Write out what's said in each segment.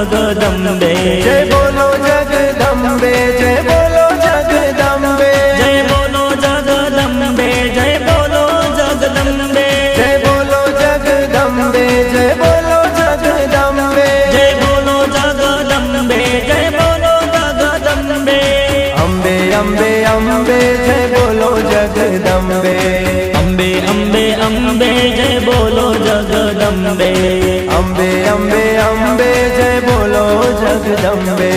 जगदम्बे जय बोलो जगदम्बे जय बोलो जगदम्बे जय बोलो जगदम्बे जय बोलो जगदम्बे जय बोलो जगदम्बे जय बोलो जगदम्बे जय बोलो जगदम्बे जय बोलो जगदम्बे अम्बे अम्बे अम्बे जय बोलो जगदम्बे अम्बे अम्बे अम्बे जय बोलो जगदम्बे अम्बे अम्बे अम्बे जय बोलो जगदम्बे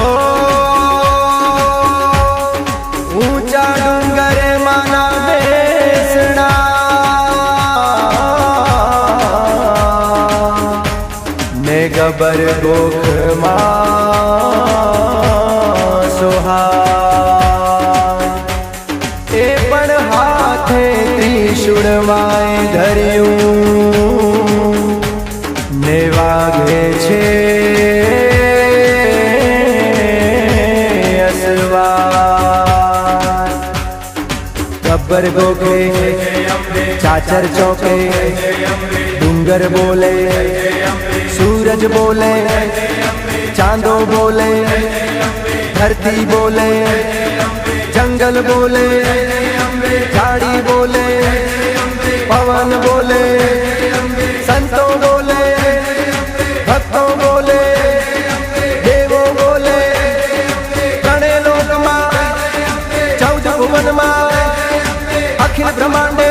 ओ ऊंचा डूंगर माना बेसना ने गबर गोख मा सोहा ए पण हाथे त्रिशूळ माय धर्યું ने वागे छे गब्बर गोखे चाचर चौके डूंगर बोले सूरज बोले चांदो बोले धरती बोले जंगल बोले झाड़ी बोले पवन बोले संतों बोले भक्तों बोले देवो बोले त्रणेय लोक मां 14 भुवन मां अखिल ब्रह्मांडे